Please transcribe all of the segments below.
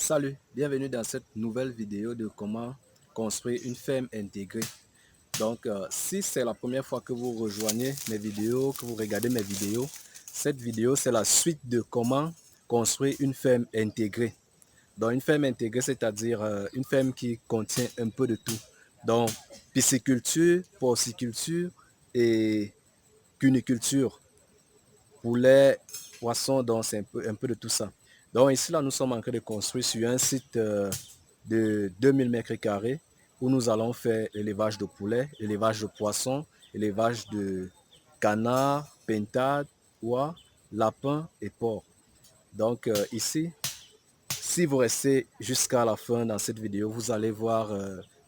Salut, bienvenue dans cette nouvelle vidéo de comment construire une ferme intégrée. Donc, si c'est la première fois que vous rejoignez mes vidéos, que vous regardez mes vidéos, cette vidéo c'est la suite de comment construire une ferme intégrée. Donc, une ferme intégrée, c'est-à-dire une ferme qui contient un peu de tout. Donc, pisciculture, porciculture et cuniculture. Poulet, poisson, donc c'est un peu de tout ça. Donc ici, là, nous sommes en train de construire sur un site de 2000 mètres carrés où nous allons faire élevage de poulet, élevage de poissons, élevage de canards, pintades, oies, lapins et porcs. Donc ici, si vous restez jusqu'à la fin dans cette vidéo, vous allez voir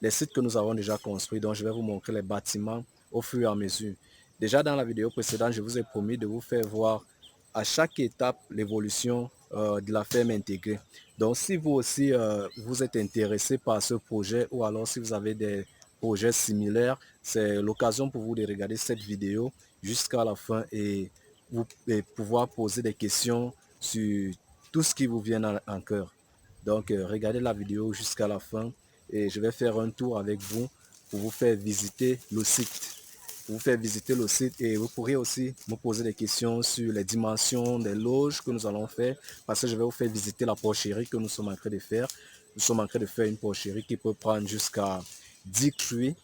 les sites que nous avons déjà construits. Donc je vais vous montrer les bâtiments au fur et à mesure. Déjà dans la vidéo précédente, je vous ai promis de vous faire voir à chaque étape l'évolution de la ferme intégrée. Donc si vous aussi vous êtes intéressé par ce projet ou alors si vous avez des projets similaires, c'est l'occasion pour vous de regarder cette vidéo jusqu'à la fin et vous et pouvoir poser des questions sur tout ce qui vous vient en cœur. Donc regardez la vidéo jusqu'à la fin et je vais faire un tour avec vous pour vous faire visiter le site. Pour vous faire visiter le site et vous pourrez aussi me poser des questions sur les dimensions des loges que nous allons faire parce que je vais vous faire visiter la porcherie que nous sommes en train de faire. Nous sommes en train de faire une porcherie qui peut prendre jusqu'à 10 cuits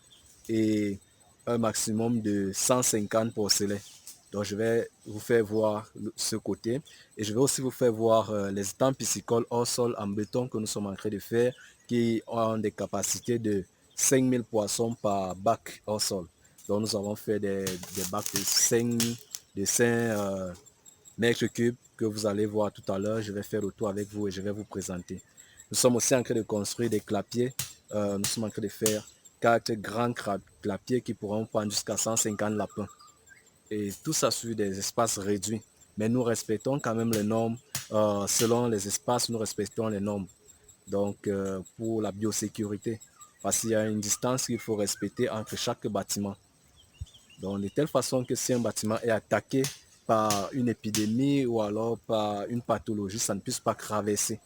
et un maximum de 150 porcelets. Donc je vais vous faire voir ce côté et je vais aussi vous faire voir les étangs piscicoles hors sol en béton que nous sommes en train de faire qui ont des capacités de 5000 poissons par bac hors sol. Donc nous avons fait des bacs de 5 mètres cubes que vous allez voir tout à l'heure. Je vais faire le tour avec vous et je vais vous présenter. Nous sommes aussi en train de construire des clapiers. Nous sommes en train de faire 4 grands clapiers qui pourront prendre jusqu'à 150 lapins. Et tout ça sur des espaces réduits. Mais nous respectons quand même les normes. Selon les espaces, nous respectons les normes. Donc, pour la biosécurité. Parce qu'il y a une distance qu'il faut respecter entre chaque bâtiment. Donc, de telle façon que si un bâtiment est attaqué par une épidémie ou alors par une pathologie, ça ne puisse pas traverser.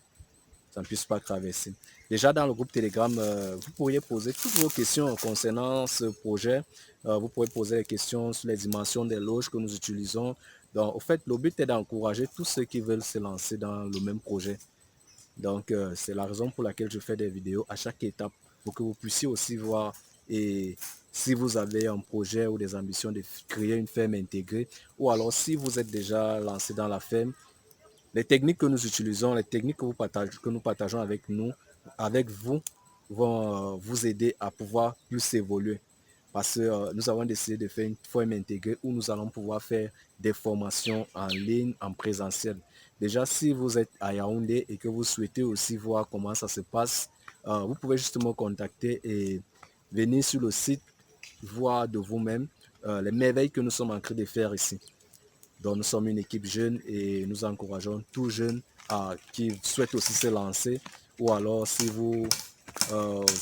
Ça ne puisse pas traverser. Déjà dans le groupe Telegram, vous pourriez poser toutes vos questions concernant ce projet. Vous pourrez poser des questions sur les dimensions des loges que nous utilisons. Donc, au fait, le but est d'encourager tous ceux qui veulent se lancer dans le même projet. Donc, c'est la raison pour laquelle je fais des vidéos à chaque étape pour que vous puissiez aussi voir et si vous avez un projet ou des ambitions de créer une ferme intégrée ou alors si vous êtes déjà lancé dans la ferme, les techniques que nous utilisons, les techniques que nous partageons avec vous, vont vous aider à pouvoir plus évoluer. Parce que nous avons décidé de faire une forme intégrée où nous allons pouvoir faire des formations en ligne, en présentiel. Déjà, si vous êtes à Yaoundé et que vous souhaitez aussi voir comment ça se passe, vous pouvez justement contacter et venir sur le site, voir de vous-même les merveilles que nous sommes en train de faire ici. Donc nous sommes une équipe jeune et nous encourageons tous jeunes qui souhaitent aussi se lancer ou alors si vous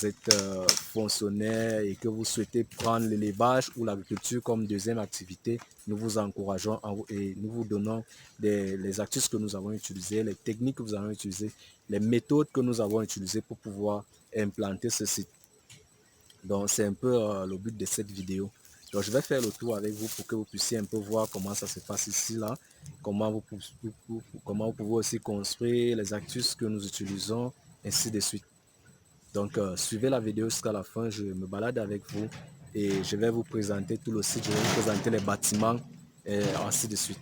êtes fonctionnaire et que vous souhaitez prendre l'élevage ou l'agriculture comme deuxième activité, nous vous encourageons et nous vous donnons les astuces que nous avons utilisées, les techniques que nous avons utilisées, les méthodes que nous avons utilisées pour pouvoir implanter ce site. Donc c'est un peu le but de cette vidéo. Donc je vais faire le tour avec vous pour que vous puissiez un peu voir comment ça se passe ici, là, comment vous pouvez aussi construire les astuces que nous utilisons, ainsi de suite. Donc suivez la vidéo jusqu'à la fin, je me balade avec vous et je vais vous présenter tout le site, je vais vous présenter les bâtiments et ainsi de suite.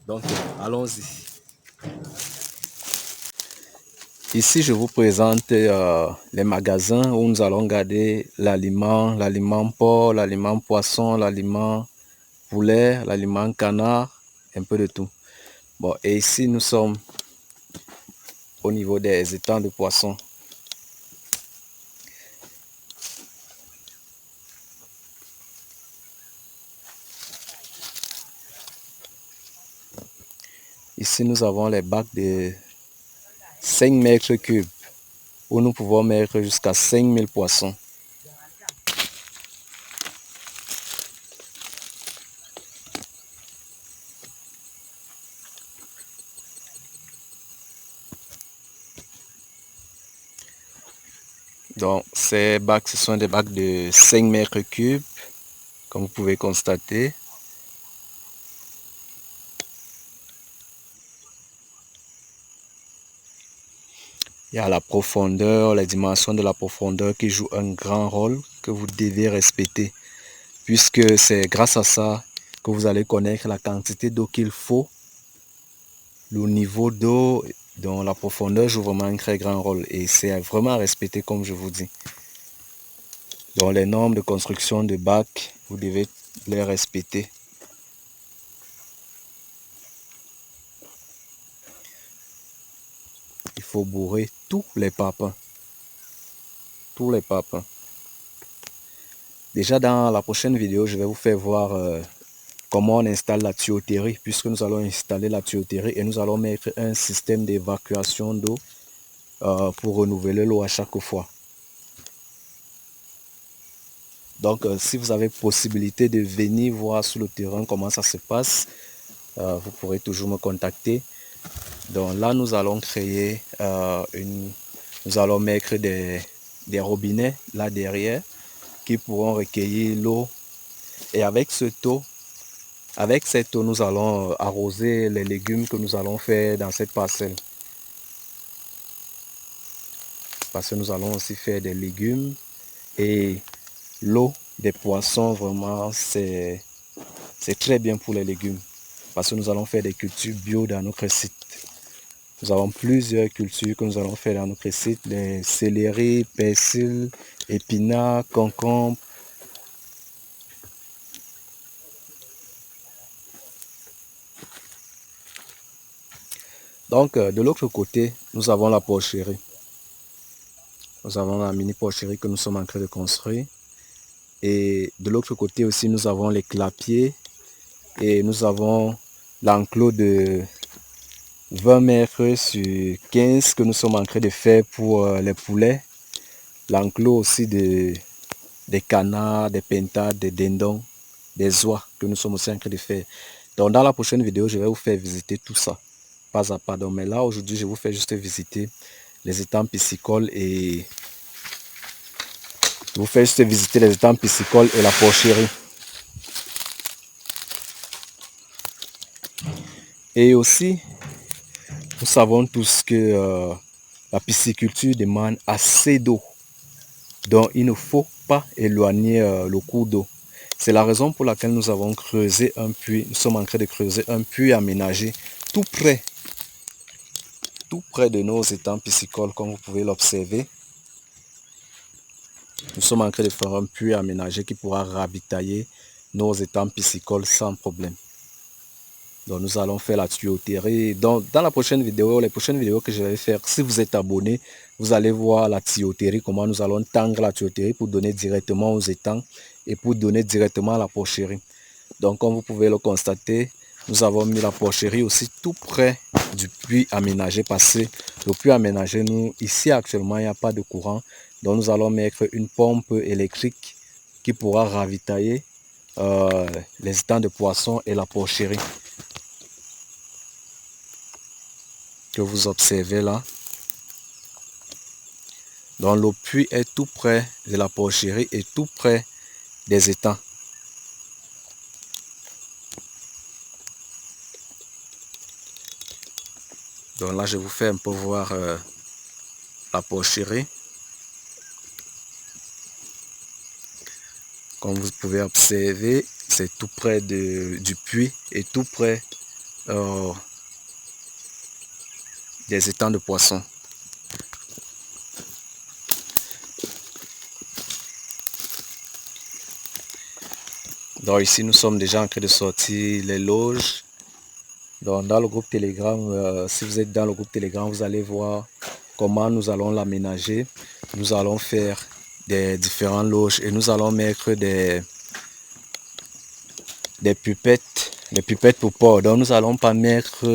Donc allons-y. Ici, je vous présente les magasins où nous allons garder l'aliment porc, l'aliment poisson, l'aliment poulet, l'aliment canard, un peu de tout. Bon, et ici, nous sommes au niveau des étangs de poissons. Ici, nous avons les bacs de 5 mètres cubes où nous pouvons mettre jusqu'à 5000 poissons. Donc ces bacs, ce sont des bacs de 5 mètres cubes, comme vous pouvez constater. Il y a la profondeur, les dimensions de la profondeur qui jouent un grand rôle que vous devez respecter, puisque c'est grâce à ça que vous allez connaître la quantité d'eau qu'il faut, le niveau d'eau, dont la profondeur joue vraiment un très grand rôle et c'est vraiment à respecter comme je vous dis. Donc les normes de construction de bacs, vous devez les respecter. Il faut bourrer tous les papins. Tous les papins. Déjà dans la prochaine vidéo, je vais vous faire voir comment on installe la tuyauterie, puisque nous allons installer la tuyauterie et nous allons mettre un système d'évacuation d'eau pour renouveler l'eau à chaque fois. Donc si vous avez possibilité de venir voir sur le terrain comment ça se passe, vous pourrez toujours me contacter. Donc là nous allons créer nous allons mettre des robinets là derrière qui pourront recueillir l'eau, et avec cette eau nous allons arroser les légumes que nous allons faire dans cette parcelle, parce que nous allons aussi faire des légumes. Et l'eau des poissons, vraiment c'est très bien pour les légumes, parce que nous allons faire des cultures bio dans notre site. Nous avons plusieurs cultures que nous allons faire dans notre site, les céleri, persil, épinards, concombres. Donc de l'autre côté, nous avons la porcherie. Nous avons la mini porcherie que nous sommes en train de construire. Et de l'autre côté aussi, nous avons les clapiers et nous avons l'enclos de 20 mètres sur 15 que nous sommes en train de faire pour les poulets. L'enclos aussi des canards, des pintades, des dindons, des oies que nous sommes aussi en train de faire. Donc dans la prochaine vidéo, je vais vous faire visiter tout ça, pas à pas. Donc, mais là aujourd'hui, je vous fais juste visiter les étangs piscicoles et je vous fais juste visiter les étangs piscicoles et la porcherie. Et aussi, nous savons tous que la pisciculture demande assez d'eau. Donc il ne faut pas éloigner le cours d'eau. C'est la raison pour laquelle nous avons creusé un puits. Nous sommes en train de creuser un puits aménagé tout près de nos étangs piscicoles, comme vous pouvez l'observer. Nous sommes en train de faire un puits aménagé qui pourra ravitailler nos étangs piscicoles sans problème. Donc nous allons faire la tuyauterie. Donc dans la prochaine vidéo, les prochaines vidéos que je vais faire, si vous êtes abonné, vous allez voir la tuyauterie, comment nous allons tendre la tuyauterie pour donner directement aux étangs et pour donner directement à la porcherie. Donc comme vous pouvez le constater, nous avons mis la porcherie aussi tout près du puits aménagé, parce que le puits aménagé, nous ici actuellement il n'y a pas de courant. Donc nous allons mettre une pompe électrique qui pourra ravitailler les étangs de poissons et la porcherie que vous observez là. Donc le puits est tout près de la porcherie et tout près des étangs. Donc là je vous fais un peu voir la porcherie. Comme vous pouvez observer, c'est tout près du puits et tout près des étangs de poissons. Donc ici nous sommes déjà en train de sortir les loges. Donc dans le groupe Telegram, si vous êtes dans le groupe Telegram, vous allez voir comment nous allons l'aménager. Nous allons faire des différentes loges et nous allons mettre des pipettes pour porc. Donc nous n'allons pas mettre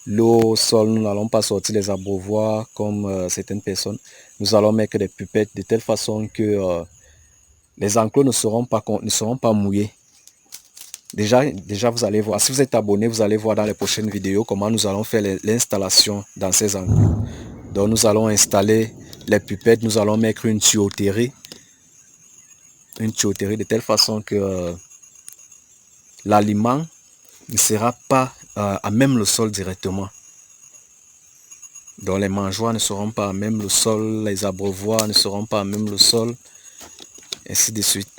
l'eau au sol, nous n'allons pas sortir les abreuvoirs comme certaines personnes. Nous allons mettre des pipettes de telle façon que les enclos ne seront pas mouillés. Déjà vous allez voir, si vous êtes abonné, vous allez voir dans les prochaines vidéos comment nous allons faire l'installation dans ces enclos. Donc nous allons installer les pupettes, nous allons mettre une tuyauterie de telle façon que l'aliment ne sera pas à même le sol directement. Donc les mangeoires ne seront pas à même le sol, les abreuvoirs ne seront pas à même le sol, ainsi de suite.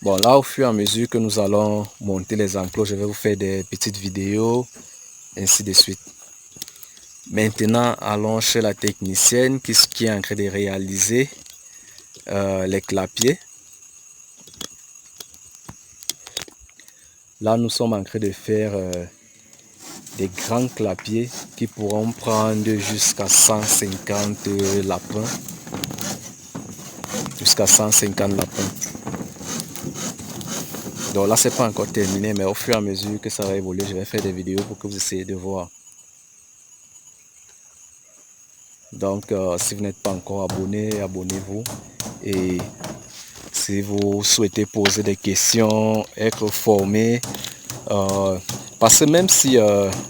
Bon, là, au fur et à mesure que nous allons monter les enclos, je vais vous faire des petites vidéos, ainsi de suite. Maintenant, allons chez la technicienne qui est en train de réaliser les clapiers. Là, nous sommes en train de faire des grands clapiers qui pourront prendre jusqu'à 150 lapins. Jusqu'à 150 lapins. Donc là, c'est pas encore terminé, mais au fur et à mesure que ça va évoluer, je vais faire des vidéos pour que vous essayiez de voir. Donc, si vous n'êtes pas encore abonné, abonnez-vous. Et si vous souhaitez poser des questions, être formé, parce que même si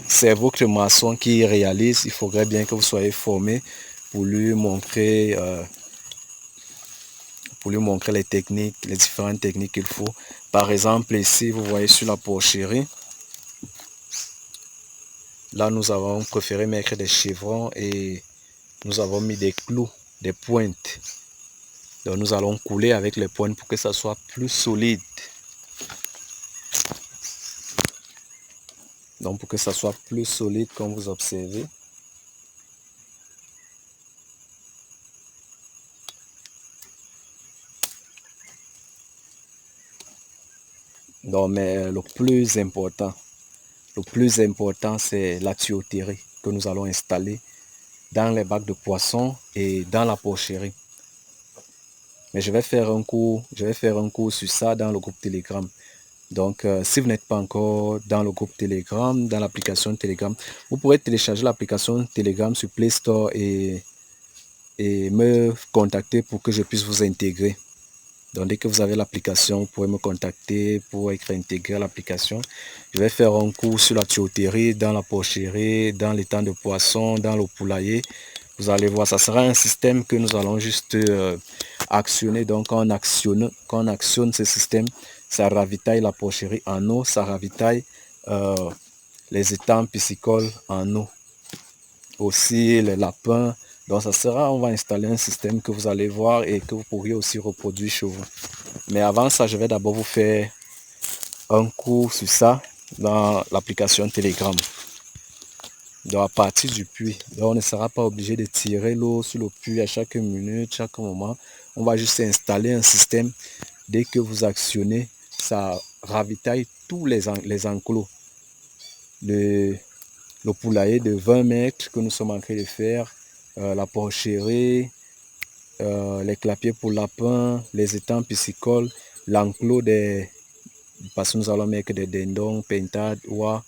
c'est votre maçon qui réalise, il faudrait bien que vous soyez formé pour lui montrer les techniques, les différentes techniques qu'il faut. Par exemple, ici, vous voyez sur la porcherie, là, nous avons préféré mettre des chevrons et nous avons mis des clous, des pointes. Donc, nous allons couler avec les pointes pour que ça soit plus solide. Donc, pour que ça soit plus solide, comme vous observez. Donc, mais le plus important, c'est la tuyauterie que nous allons installer dans les bacs de poissons et dans la porcherie. Mais je vais faire un cours sur ça dans le groupe Telegram. Donc, si vous n'êtes pas encore dans le groupe Telegram, dans l'application Telegram, vous pourrez télécharger l'application Telegram sur Play Store et me contacter pour que je puisse vous intégrer. Donc, dès que vous avez l'application, vous pouvez me contacter pour être intégré à l'application. Je vais faire un cours sur la tuyauterie, dans la porcherie, dans les temps de poisson, dans le poulailler. Vous allez voir, ça sera un système que nous allons juste actionner. Donc, quand on actionne ce système, ça ravitaille la porcherie en eau, ça ravitaille les étangs piscicoles en eau. Aussi les lapins. Donc ça sera, on va installer un système que vous allez voir et que vous pourriez aussi reproduire chez vous. Mais avant ça, je vais d'abord vous faire un cours sur ça dans l'application Telegram. Donc à partir du puits, donc on ne sera pas obligé de tirer l'eau sur le puits à chaque minute, chaque moment. On va juste installer un système. Dès que vous actionnez, ça ravitaille tous les enclos. Le poulailler de 20 mètres que nous sommes en train de faire, la porcherie, les clapiers pour lapins, les étangs piscicoles, l'enclos parce que nous allons mettre des dindons, pintades, oies,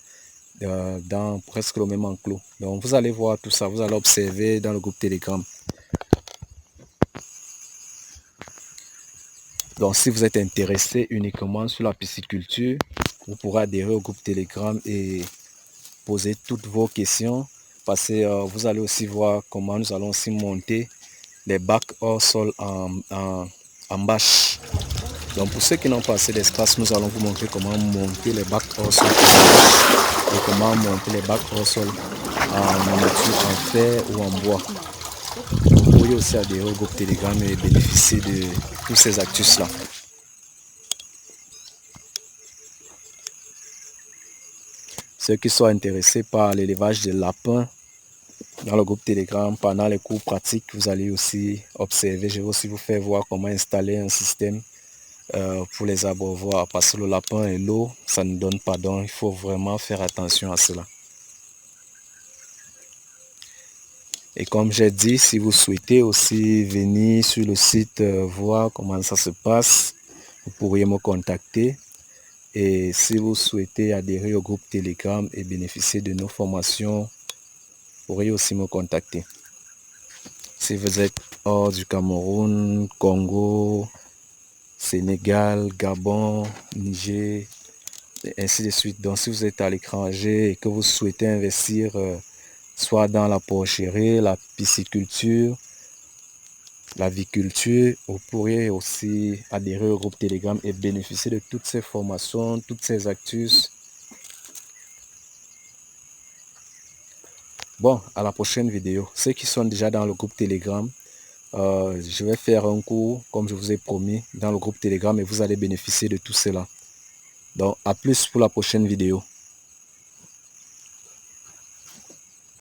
dans presque le même enclos. Donc vous allez voir tout ça, vous allez observer dans le groupe Telegram. Donc si vous êtes intéressé uniquement sur la pisciculture, vous pourrez adhérer au groupe Telegram et poser toutes vos questions, parce que vous allez aussi voir comment nous allons aussi monter les bacs hors sol en bâche. Donc pour ceux qui n'ont pas assez d'espace, nous allons vous montrer comment monter les bacs hors sol et comment monter les bacs hors sol en armature, en fer ou en bois. Vous pourriez aussi adhérer au groupe Telegram et bénéficier de tous ces astuces là. Ceux qui sont intéressés par l'élevage de lapins, dans le groupe Telegram, pendant les cours pratiques, vous allez aussi observer. Je vais aussi vous faire voir comment installer un système pour les abreuvoirs. Parce que le lapin et l'eau, ça ne donne pas. Donc, il faut vraiment faire attention à cela. Et comme j'ai dit, si vous souhaitez aussi venir sur le site voir comment ça se passe, vous pourriez me contacter. Et si vous souhaitez adhérer au groupe Telegram et bénéficier de nos formations, vous pourriez aussi me contacter. Si vous êtes hors du Cameroun, Congo, Sénégal, Gabon, Niger, et ainsi de suite. Donc si vous êtes à l'étranger et que vous souhaitez investir soit dans la porcherie, la pisciculture, l'aviculture, vous pourriez aussi adhérer au groupe Telegram et bénéficier de toutes ces formations, toutes ces astuces. Bon, à la prochaine vidéo. Ceux qui sont déjà dans le groupe Telegram, je vais faire un cours, comme je vous ai promis, dans le groupe Telegram et vous allez bénéficier de tout cela. Donc, à plus pour la prochaine vidéo.